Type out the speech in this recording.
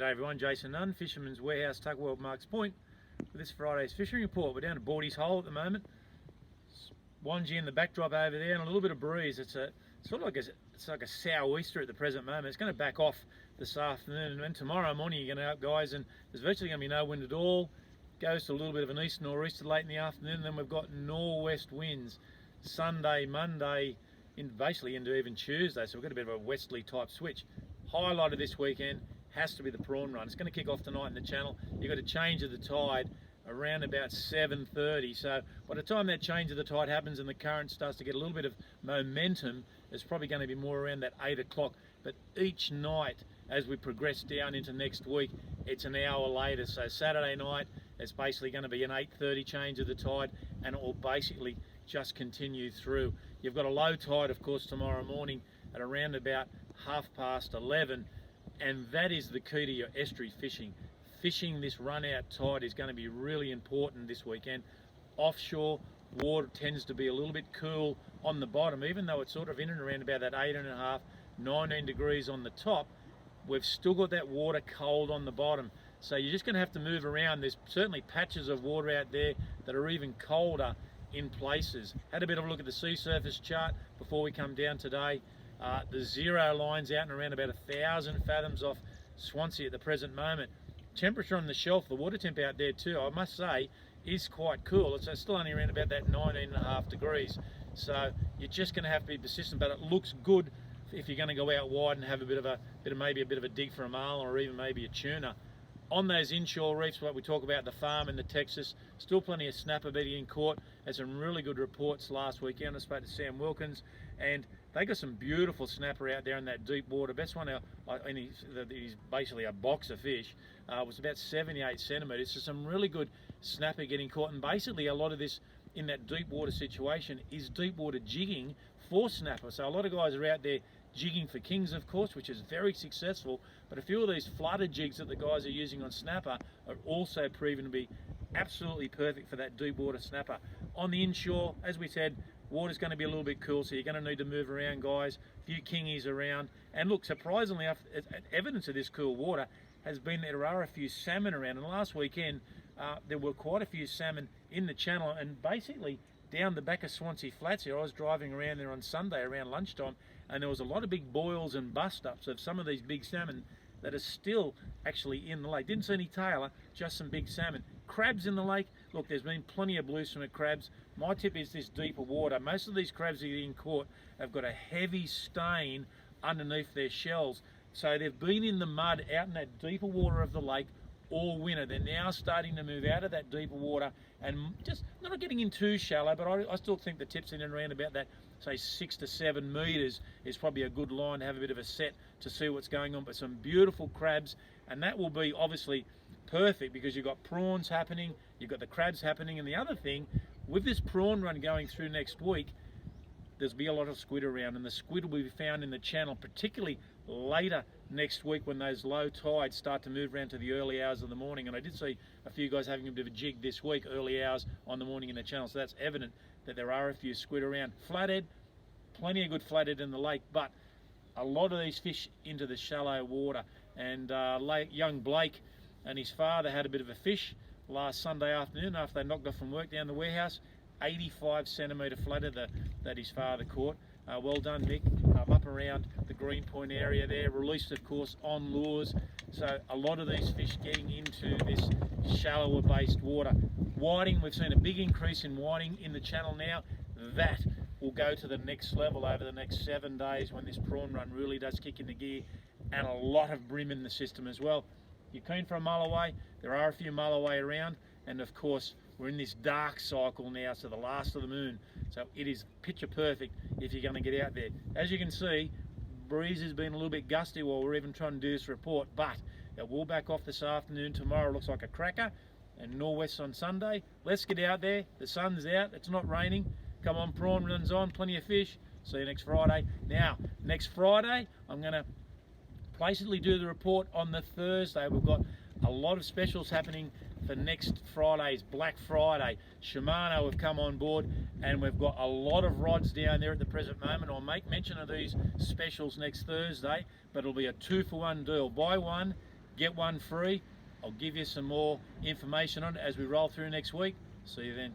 G'day everyone, Jason Nunn, Fisherman's Warehouse, Tugwell, Marks Point, with this Friday's fishing report. We're down at Bordy's Hole at the moment. Swansea in the backdrop over there and a little bit of breeze. It's like a sou'easter at the present moment. It's going to back off this afternoon, and tomorrow morning you're going to out, guys, and there's virtually going to be no wind at all. Goes to a little bit of an east nor'easter late in the afternoon, and then we've got nor'west winds Sunday, Monday, basically into even Tuesday, so we've got a bit of a westerly type switch. Highlight of this weekend has to be the Prawn Run. It's going to kick off tonight in the channel. You've got a change of the tide around about 7:30, so by the time that change of the tide happens and the current starts to get a little bit of momentum, it's probably going to be more around that 8 o'clock. But each night as we progress down into next week, it's an hour later. So Saturday night it's basically going to be an 8:30 change of the tide, and it will basically just continue through. You've got a low tide, of course, tomorrow morning at around about 11:30, and that is the key to your estuary fishing. Fishing this run out tide is going to be really important this weekend. Offshore water tends to be a little bit cool on the bottom, even though it's sort of in and around about that 8.5, 19 degrees on the top. We've still got that water cold on the bottom, so you're just going to have to move around. There's certainly patches of water out there that are even colder in places. Had a bit of a look at the sea surface chart before we come down today. The zero line's out and around about 1,000 fathoms off Swansea at the present moment. Temperature on the shelf, the water temp out there too, I must say, is quite cool. It's still only around about that 19.5 degrees. So you're just going to have to be persistent, but it looks good if you're going to go out wide and have maybe a bit of a dig for a marlin or even maybe a tuna. On those inshore reefs, what we talk about, the farm and the Texas, still plenty of snapper being caught. Had some really good reports last weekend. I spoke to Sam Wilkins, and they got some beautiful snapper out there in that deep water. Best one, and he's basically a box of fish, was about 78 centimetres. So some really good snapper getting caught, and basically a lot of this in that deep water situation is deep water jigging for snapper. So a lot of guys are out there jigging for kings, of course, which is very successful, but a few of these flooded jigs that the guys are using on snapper are also proven to be absolutely perfect for that deep water snapper. On the inshore, as we said, water's going to be a little bit cool, so you're going to need to move around, guys. A few kingies around, and look, surprisingly enough, evidence of this cool water has been that there are a few salmon around, and last weekend there were quite a few salmon in the channel, and basically down the back of Swansea Flats here, I was driving around there on Sunday around lunchtime, and there was a lot of big boils and bust-ups of some of these big salmon that are still actually in the lake. Didn't see any tailor, just some big salmon. Crabs in the lake, look, there's been plenty of blue swimmer crabs. My tip is this deeper water. Most of these crabs that are getting caught have got a heavy stain underneath their shells. So they've been in the mud out in that deeper water of the lake all winter. They're now starting to move out of that deeper water and just not getting in too shallow, but I still think the tips in and around about that, say 6 to 7 metres is probably a good line to have a bit of a set to see what's going on. But some beautiful crabs, and that will be obviously perfect because you've got prawns happening, you've got the crabs happening, and the other thing, with this prawn run going through next week, there'll be a lot of squid around, and the squid will be found in the channel, particularly later next week when those low tides start to move around to the early hours of the morning. And I did see a few guys having a bit of a jig this week, early hours on the morning in the channel, so that's evident that there are a few squid around. Flathead, plenty of good flathead in the lake, but a lot of these fish into the shallow water. And young Blake and his father had a bit of a fish last Sunday afternoon after they knocked off from work down the warehouse. 85 centimetre flathead that his father caught. Well done, Nick. Up around the Green Point area there, released of course on lures. So a lot of these fish getting into this shallower based water. Whiting, we've seen a big increase in whiting in the channel now. That will go to the next level over the next 7 days when this prawn run really does kick into gear, and a lot of brim in the system as well. You're keen for a mulloway? There are a few mulloway around, and of course we're in this dark cycle now, so the last of the moon, so it is picture perfect if you're going to get out there. As you can see, breeze has been a little bit gusty while we're even trying to do this report, but it will back off this afternoon. Tomorrow looks like a cracker, and northwest on Sunday. Let's get out there. The sun's out, it's not raining. Come on, prawn runs on, plenty of fish. See you next Friday. Now, next Friday, I'm going to basically do the report on the Thursday. We've got a lot of specials happening for next Friday's Black Friday. Shimano have come on board, and we've got a lot of rods down there at the present moment. I'll make mention of these specials next Thursday, but it'll be a 2-for-1 deal. Buy one, get one free. I'll give you some more information on it as we roll through next week. See you then.